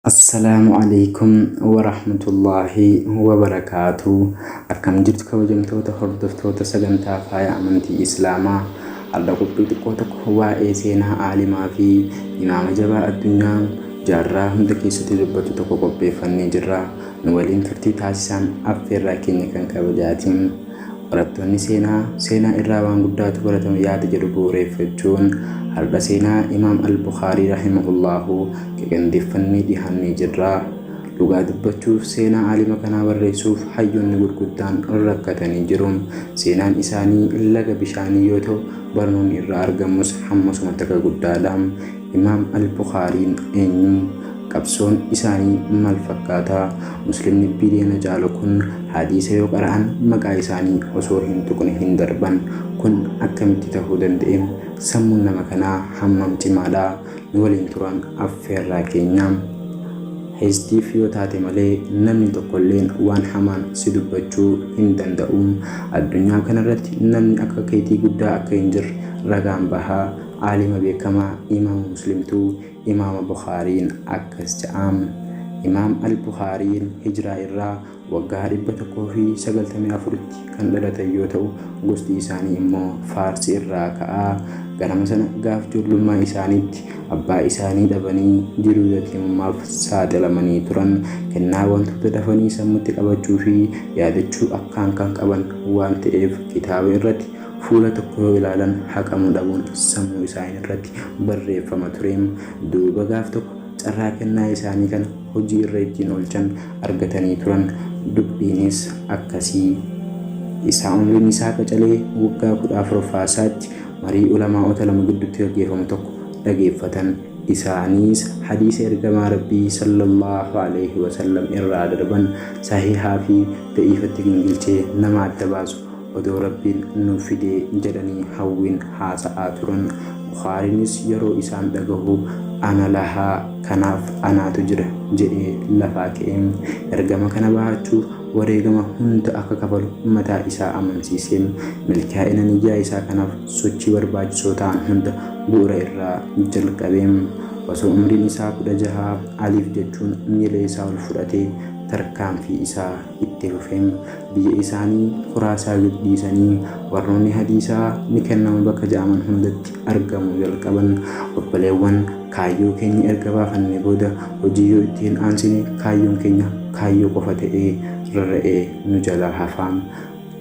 Assalamualaikum warahmatullahi wabarakatuh. Akkam jirtu kabajamtoota hordoftoota sagantaa faaya amantii Islaamaa. Har'a qophii xiqqoo tokko waa'ee seenaa aalimaa fi imaama jabaa addunyaa jaarraa hunda keessatti dubbatu tokko qopheeffannee jirra. Nu waliin turtii taasisaan affeerraa keenya kan kabajaatiin barattoonni seenaa irraa waan guddaatu baratama yaada jedhu bu'uureffachuun har'a seenaa Imaam Al-Bukhaarii rahimahullahu qeqandeeffannee dhiyaannee jirra. Dhugaa dubbachuuf seenaa aalima kanaa barreessuuf hayyoonni gurguddaan rakkatanii jiru. Seenaan isaanii laga bishaanii yoo ta'u barnoonni irraa argamus hammasuma takka guddaadha. Imaam Al-Bukhaariin eenyu? Qabsoon isaanii maal fakkaata? Muslimni biliyoona caalu kun hadiisa yoo qara'an maqaa isaanii osoo hin tuqne hin darban. Kun akkamitti ta'uu danda'e? Sammuun nama kanaa hammam cimaadha? Nu waliin turan affeerraa keenya. Hestiif yoo taate malee namni tokkolleen waan hamaan si dubbachuu hin danda'u. Addunyaa kanarratti namni akka keetii guddaa akka hin jirre ragaan bahaa. Aalima beekamaa imaama muslimtuu imaama Bukhaariin akkas jedham. Imaam Al-Bukhaariin hijiraa irraa waggaa 194tti kan dhalatan yoo ta'u gosti isaanii immoo Faarsi irraa ka'aa. Ganama sana gaaf ijoollummaa isaaniitti abbaa isaanii dhabanii jiruu yatiimummaaf saaxilamanii turan. Kennaa wantoota dafanii sammuutti qabachuu fi yaadachuu akkaan kan qaban waan ta'eef kitaaba irratti fuula tokko yoo ilaalan haqamuu dhabuun sammuu isaanii irratti barreeffama ture. Duuba gaaf tokko carraa kennaa isaanii kana hojii irra ittiin oolchan argatanii turan. Dubbiinis akkasii. Umriin isaa qacalee waggaa 14ffaatti marii ulamaa'ota lama gidduutti gaggeeffamu tokko dhageeffatan. Isaanis hadiisa ergamaa Rabbii sallallahu alaihi wasallam irraa darban sahihaa fi da'iifatti gingilchee nama adda baasu odoo Rabbiin nuuf fidee jedhanii hawwiin haasa'aa turan. Bukhaariinis yeroo isaan dhagahu ana lahaa kanaaf anaatu jira jedhee lafaa ka'e. Ergama kana bahachuuf wareegama hunda akka kafalu mataa isaa amansiisee milkaa'ina niyyaa isaa kanaaf sochii barbaachisoo ta'an hunda bu'uura irraa jalqabe. Osoo umriin isaa 16 aliif jechuun miila isaa ol fudhatee tarkaanfii isaa itti fufee biyya isaanii Khuraasaa dhiisanii warroonni hadiisaa ni kennamu bakka jedhaman hundatti argamuu jalqaban. Obboleewwan, kaayyoo keenya erga baafannee booda hojii yoo ittiin aansine kaayyoon keenya kaayyoo qofa ta'ee rarra'ee nu jalaa hafa.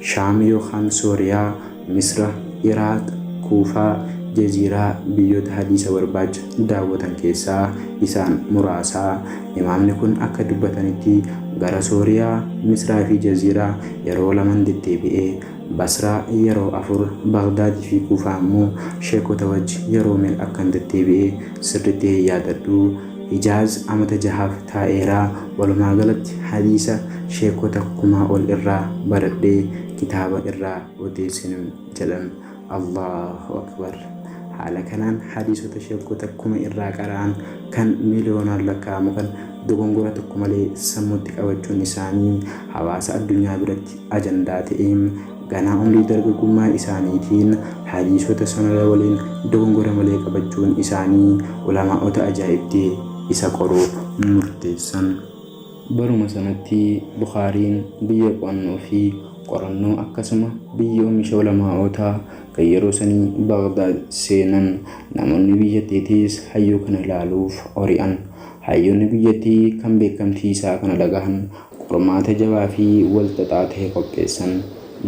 Shaam yookaan Sooriyaa, Misra, Iraaq, Kuufaa, Jaziiraa biyyoota hadiisa barbaacha daawwatan keessaa isaan muraasa. Imaamni kun akka dubbatanitti gara Sooriyaa, Misraa fi Jaziiraa yeroo laman deddeebi'ee Basraa yeroo 4, Bagdaadii fi Kuufaa immoo sheekota wajji yeroo meel akkan deddeebi'ee sirriitti yaadadhu. Hijaaz amata 6 taa'eera. Walumaa galatti hadiisa sheekota 1000 ol irraa baradhee kitaaba irraa odeessinu jedhan. Allahu akbar. Haala kanaan hadiisota sheekota 1000 irraa qara'an kan miliyoonaan lakkaa'amu kan dogongora tokko malee sammuutti qabachuun isaanii hawaasa addunyaa biratti ajandaa ta'e. Ganaa umrii dargaggummaa isaaniitiin hadiisota sanada waliin dogongora malee qabachuun isaanii ulamaa'ota ajaa'ibdee isa qoruuf murteessan. Baruma sanatti Bukhaariin biyya qo'annoo fi qorannoo akkasuma biyya oomisha ulamaa'otaa kan yeroo sanii Bagdaad seenan. Namoonni biyyattiis hayyoo kana ilaaluuf ori'an. Hayyoonni biyyattii kan beekamtii isaa kana dhagahan qormaata jabaa fi walxaxaa ta'e qopheessan.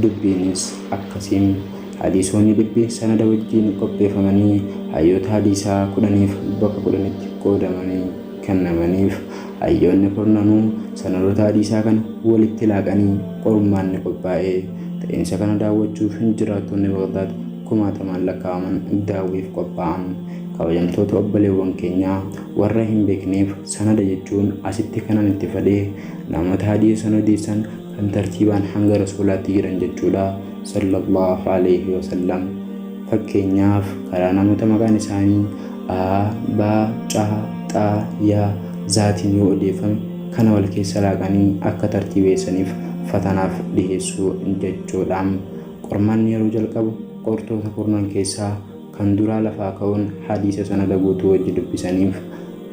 Dubbiinis akkasiin hadiisonni dhibbi sanada wajjin qopheeffamanii hayyoota hadiisaa 10f bakka 10tti qoodamanii kennamaniif. Hayyoonni kurnanuu sanadoota hadiisaa kana walitti laaqanii qormaanni qophaa'ee ta'iinsa kana daawwachuuf jiraattonni Bagdaad 1000 lakkaa'aman daawwiif qophaa'an. Kabajamtoota obboleewwan keenyaa warra hin beekneef sanada jechuun asitti kanan itti fedhee namoota hadiisa sana odeessan kan tartiibaan hanga rasuulaatti jiran jechuudha sallallahu alaihi wasallam. Fakkeenyaaf karaa namoota maqaan isaanii A, B, C, X, Y, Zaatiin yoo odeeffame kana wal keessa laaqanii akka tartiibeessaniif fatanaaf dhiheessuu jechuudha. Qormaanni yeroo jalqabu qortoota kurnan keessaa kan duraa lafaa ka'uun hadiisa sanada guutuu wajji dubbisaniif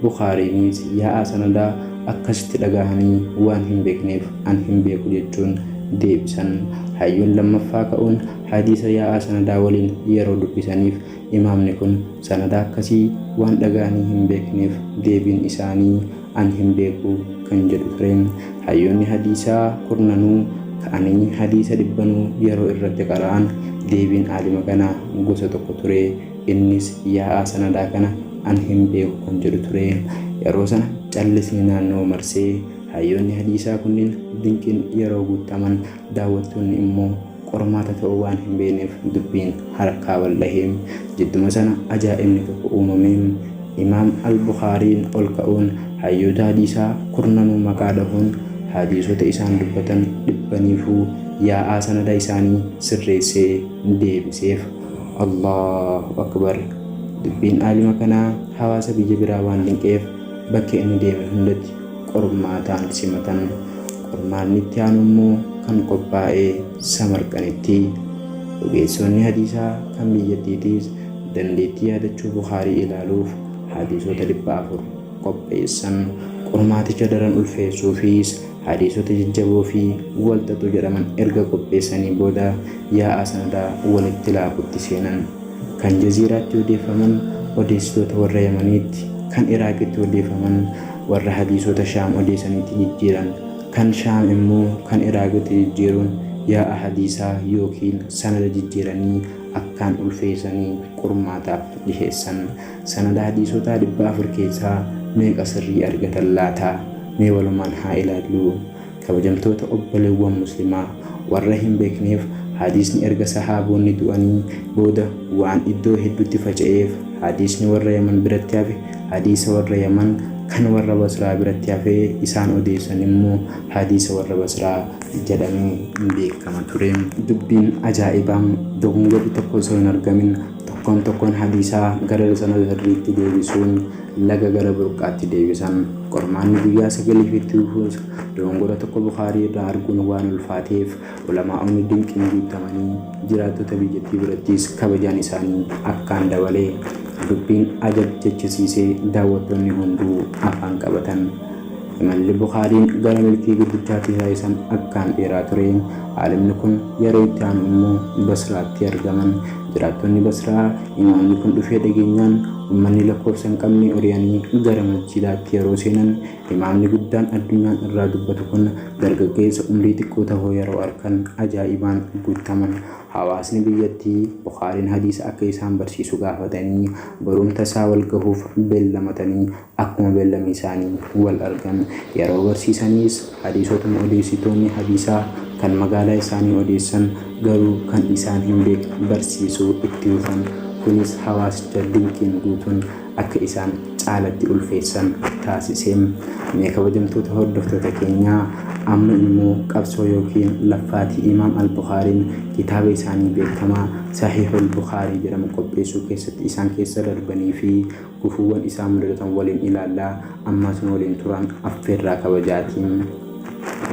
Bukhaariinis yaa'aa sanadaa akkasitti dhagahanii waan hin beekneef an hin beeku jechuun deebisan. Hayyoon lammaffaa ka'uun hadiisa yaa'aa sanadaa waliin yeroo dubbisaniif imaamni kun sanadaa akkasii waan dhagahanii hin beekneef deebiin isaanii an hin beeku kan jedhu ture. Hayyoonni hadiisaa kurnanuu ka'anii hadiisa dhibbanuu yeroo irratti qara'an deebiin aalima kanaa gosa tokko ture. Innis yaa'aa sanadaa kana an hin beeku kan jedhu ture. Yeroo sana callisni naannoo marsee hayyoonni hadiisaa kunniin dinqiin yeroo guutaman daawwattoonni immoo qormaata ta'uu waan hin beekneef dubbiin harkaa bal'ahee jidduma sana ajaa'ibni tokko uumamee imaam al-Bukhaariin ol ka'uun hayyoota hadiisaa kurnanuu maqaa dhahuun hadiisota isaan dubbatan dhibbaniifuu yaa'aa sanada isaanii sirreessee deebiseef. Allahu akbar. Dubbiin aalima kanaa hawaasa biyya biraa waan dinqeef bakka inni deeme hundatti qormaataan simatan. Qormaanni itti aanu immoo kan qophaa'ee Samarqanditti. Ogeessonni hadiisaa kan biyyattiitiis dandeettii yaadachuu Bukhaarii ilaaluuf hadiisota 400 qopheessan. Qormaaticha daran ulfeessuufis hadiisota jajjaboo fi walxaxoo jedhaman erga qopheessanii booda yaa'aa sanadaa walitti laakutti seenan. Kan jaziiraatti odeeffaman odeessitoota warra Yamaniitti, kan Iraaqitti odeeffaman warra hadiisota Shaam odeessaniitti jijjiiran, kan Shaam immoo kan Iraaqitti jijjiiruun yaa'a hadiisaa yookiin sanada jijjiiranii akkaan ulfeessanii qormaataaf dhiheessan. Sanada hadiisotaa 400 keessaa meeqa sirrii argatan laata? Mee walumaan haa ilaallu. Kabajamtoota obboleewwan muslimaa warra hin beekneef hadiisni erga sahaabonni du'anii booda waan iddoo hedduutti faca'eef hadiisni warra Yaman biratti hafe hadiisa warra Yaman, kan warra Basraa biratti hafe isaan odeessan immoo hadiisa warra Basraa jedhamee beekama ture. Dubbiin ajaa'ibaan dogongorri tokko osoo hin argamin tokkoon hadiisaa gara sanada sirriitti deebisuun laga gara burqaatti deebisan. Qormaanni guyyaa 9 itti dhufuus dogongora tokko Bukhaarii irraa arguun waan ulfaateef ulamaa'onni dinqiin guutamanii jiraattota biyyattii birattis kabajaan isaanii akkaan dabalee dubbiin ajab jechisiisee daawwattoonni hunduu afaan qabatan. Imalli Bukhaariin gara milkii guddichaatti taasisan akkaan dheeraa ture. Aalimni kun yeroo itti aanu immoo Basraatti argaman. Jiraattonni Basraa imaamni kun dhufee dhageenyaan ummanni lakkoofsa hin qabne ori'anii gara masjidaatti yeroo seenan imaamni guddaan addunyaan irraa dubbatu kun dargaggeessa umrii xiqqoo ta'uu yeroo arkan ajaa'ibaan guutaman. Hawaasni biyyattii Bukhaariin hadiisa akka isaan barsiisu gaafatanii barumsa isaa wal gahuuf beellamatanii akkuma beellamii isaanii wal argan. Yeroo barsiisaniis hadiisotuma odeessitoonni hadiisaa kan magaalaa isaanii odeessan garuu kan isaan hin beekne barsiisuu itti dhufan. Kunis hawaasicha dinqiin guutuun akka isaan caalatti ulfeessan taasisee. Mee kabajamtoota hordoftoota keenyaa amma immoo qabsoo yookiin laffaatii imaam al-Bukhaariin kitaaba isaanii beekamaa Sahihul Bukhaarii jedhamu qopheessuu keessatti isaan keessa darbanii fi gufuuwwan isaan mudatan waliin ilaallaa. Ammas waliin turan affeerraa kabajaatiin.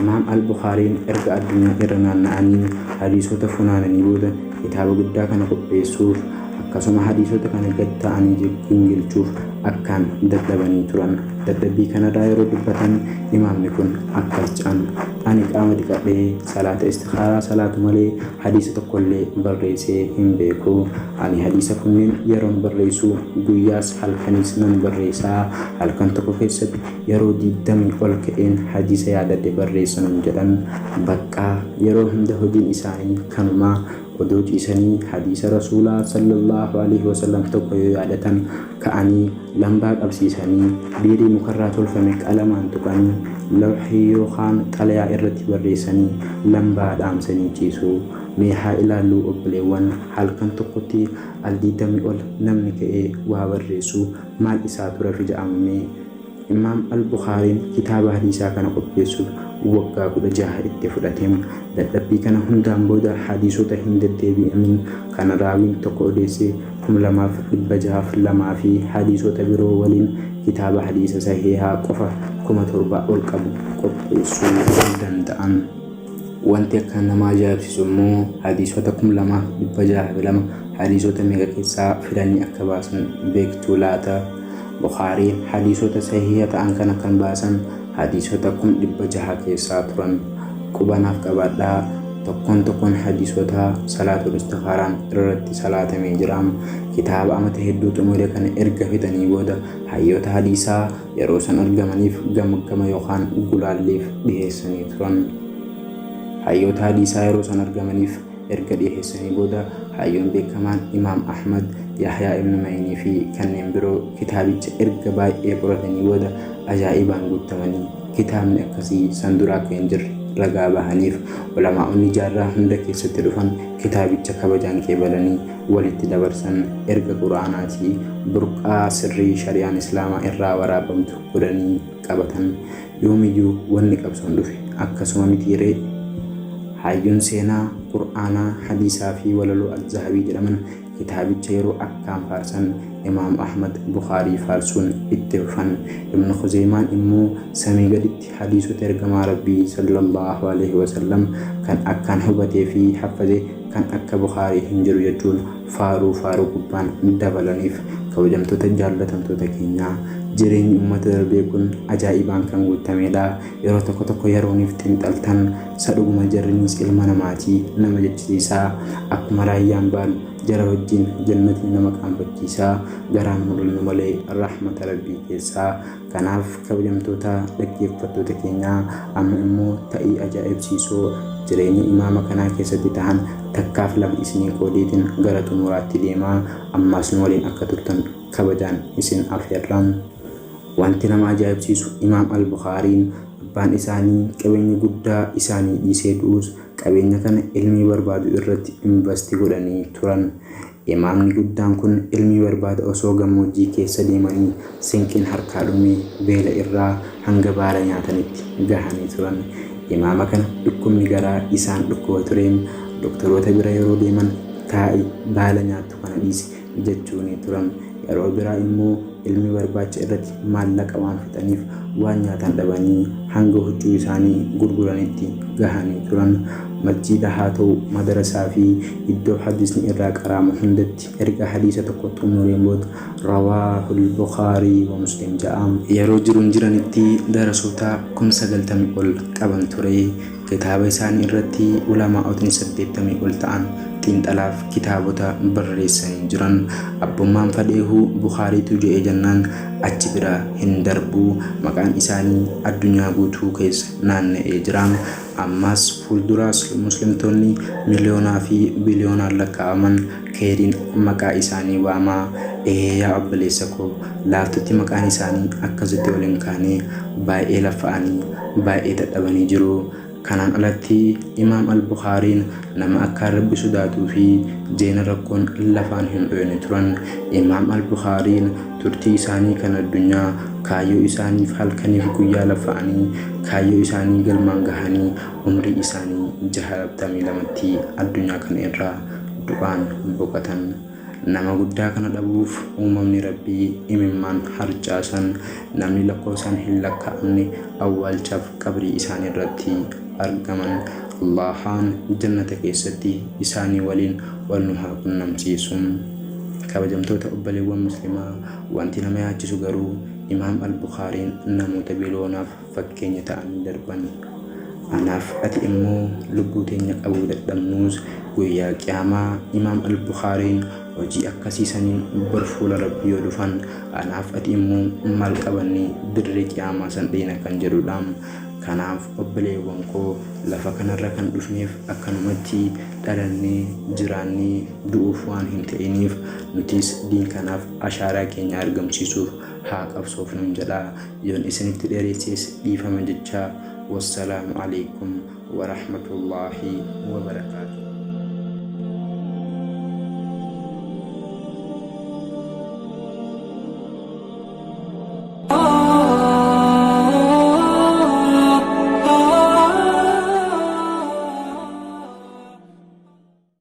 Imaam al-Bukhaariin erga addunyaa irra naanna'anii hadiisota funaananii booda kitaaba guddaa kana qopheessuuf akkasuma hadiisota kana gad ta'anii gingilchuuf akkaan dadhabanii turan. Dadhabbii kanarraa yeroo dubbatan imaamni kun akkas jedhan: ani qaama dhiqadhee salaata istikhaaraa salaatu malee hadiisa tokkollee barreessee hin beeku. Ani hadiisa kunneen yeroon barreessu guyyaas halkanis nan barreessaa. Halkan tokko keessatti yeroo 20 ol ka'een hadiisa yaadadhe barreessan jedhan. Bakka yeroo hunda hojiin isaanii kanuma. Oduu ciisanii hadiisa Rasuulaa sallallahu alaihi wasallam tokko yoo yaadatan ka'anii lambaa qabsiisanii biirii mukarraa tolfame qalamaan tuqanii lawhii yookaan xalayaa irratti barreessanii lambaa dhaamsanii ciisu. Mee haa ilaallu obboleewwan, halkan tokkotti al 20 ol namni ka'ee waa barreessu maal isaa tura jedhamee. Imaam al-Bukhaariin kitaaba hadiisaa kana qopheessuuf waggaa 16 itti fudhateem. Dadhabbii kana hundaan booda hadiisota hin deddeebi'amin kan raawiin tokko odeesse 2602 fi hadiisota biroo waliin kitaaba hadiisa sahihaa qofa 7000 ol qabu qopheessuu danda'an. Wanti akka nama ajaa'ibsiisu immoo hadiisota 2602 hadiisota meeqa keessaa fidanii akka baasan beektuu laata? Bukhaariin hadiisota sahihii ta'an kana kan baasan hadiisota 600 keessaa turan. Qubanaaf qabadhaa tokkoon hadiisota salaatul istikhaaraan irratti salaatamee jira. Kitaaba amata hedduu xumure kana erga fixanii booda hayyoota hadiisaa yeroo san argamaniif gama yookaan gulaalleef dhiheessanii turan. Hayyoota hadiisaa yeroo san argamaniif erga dhiheessanii booda hayyoon beekamaan Imaam Ahmad, Yahyaa ibn Ma'inii fi kanneen biroo kitaabicha erga baay'ee qoratanii booda ajaa'ibaan guutamanii kitaabni akkasii san dura akka hin jirre ragaa bahaniif ulamaa'onni jaarraa hunda keessatti dhufan kitaabicha kabajaan qeebalanii walitti dabarsan. Erga quraanaatii burqaa sirrii shari'aan islaamaa irraa waraabamtu godhanii qabatan. Yoomiyyuu wanni qabsoon dhufe akkasuma mitiiree hayyoon seenaa quraanaa, hadiisaa fi walaloo al-Zahabii jedhaman kitaabicha yeroo akkaan faarsan Imaam Ahmad Bukhaarii faarsuun itti fufan. Ibn Khuzeymaan immoo samii gaditti hadiisota ergamaa Rabbii sallallahu alaihi wasallam kan akkaan hubatee fi haffate kan akka Bukhaarii hin jiru jechuun faaruu gubbaan dabalaniif. Kabajamtoota jaallatamtoota keenyaa, jireenyi uummata darbee kun ajaa'ibaan kan guutamedha. Yeroo tokko yerooniif xiinxaltan sadhuguma jarrinis ilma namaatii nama jechisiisaa. Akkuma raayyaan baan jara wajjin jannatiin nama qaanfachiisaa. Garaan mul'annu malee rahmata Rabbii keessaa. Kanaaf kabajamtoota dhaggeeffattoota keenyaa, amma immoo ta'ii ajaa'ibsiisoo jireenya imaama kanaa keessatti ta'an takkaaf lama isinii qoodeetiin gara xumuraatti deemaa. Ammaas nu waliin akka turtan kabajaan isin affeerra. Wanti nama ajaa'ibsiisu Imaam al-Bukhaariin abbaan isaanii qabeenya guddaa isaanii dhiisee du'us qabeenya kana ilmii barbaadu irratti investi godhanii turan. Imaamni guddaan kun ilmii barbaada osoo gammoojjii keessa deemanii sinqiin harkaa dhumee beela irraa hanga baala nyaatanitti gahanii turan. Imaama kana dhukkubni garaa isaan dhukkuba tureen doktoroota bira yeroo deeman taa'i baala nyaattu kana dhiisi jechuuni turan. Yeroo biraa immoo ilmi barbaacha irratti maallaqa waan fixaniif waan nyaatan dhabanii hanga huccuu isaanii gurguranitti gahanii turan. Masjiida haa ta'u madarasaa fi iddoo hadiisni irraa qaraamu hundatti erga hadiisa tokko xumureen booda rawaahul Bukhaarii wa Muslim jedhama. Yeroo jiranitti darasoota 90,000 ol qaban ture. Kitaaba isaanii irratti ulamaa'otni 80 ol ta'an xiinxalaaf kitaabota barreessanii jiran. Abbummaan fadheehu Bukhaariitu jedhee jennaan achi bira hin darbu. Maqaan isaanii addunyaa guutuu keessa naanna'ee jira. Ammas fuulduraas muslimtoonni miliyoonaa fi biliyoonaan lakkaa'aman keeriin maqaa isaanii waamaa. Yaa obboleessa koo, laaftutti maqaan isaanii akkasitti waliin kaanee baay'ee laffa'anii baay'ee dadhabanii jiru. Kanaan alatti Imaam al-Bukhaariin nama akka Rabbi sodaatuu fi jeena rakkoon lafaan hin dhoyne turan. Imaam al-Bukhaariin turtii isaanii kan addunyaa kaayyoo isaaniif halkaniif guyyaa lafa'anii kaayyoo isaanii galmaan gahanii umrii isaanii 62tti addunyaa kana irraa du'aan boqotan. Nama guddaa kana dhabuuf uumamni Rabbii imimmaan harcaasan. Namni lakkoofsaan hin lakkaa'amne awwaalchaaf qabrii isaanii irratti argaman. Allahaan jannata keessatti isaanii waliin wal nu haa qunnamsiisu. Kabajamtoota obboleewwan muslimaa, wanti nama yaachisu garuu Imaam al-Bukhaariin namoota biloonaaf fakkeenya ta'anii darban. Anaaf ati immoo lubbuu teenya qabuu dadhabnuus guyyaa qiyaamaa Imaam al-Bukhaariin hojii akkasiisaniin bar fuula Rabbii yoo dhufan anaaf ati immoo maal qabannee dirree qiyaamaa san dheena kan jedhudha. Kanaaf obboleewwan koo, lafa kanarra kan dhufneef akkanumatti dhalannee jiraannee du'uuf waan hin ta'iniif nutis diin kanaaf ashaaraa keenya argamsiisuuf haa qabsoofnu jedha. Yoon isinitti dheeressees dhiifama jechaa. Wassalaamu alaikum wa rahmatullahi wa barakaatuh.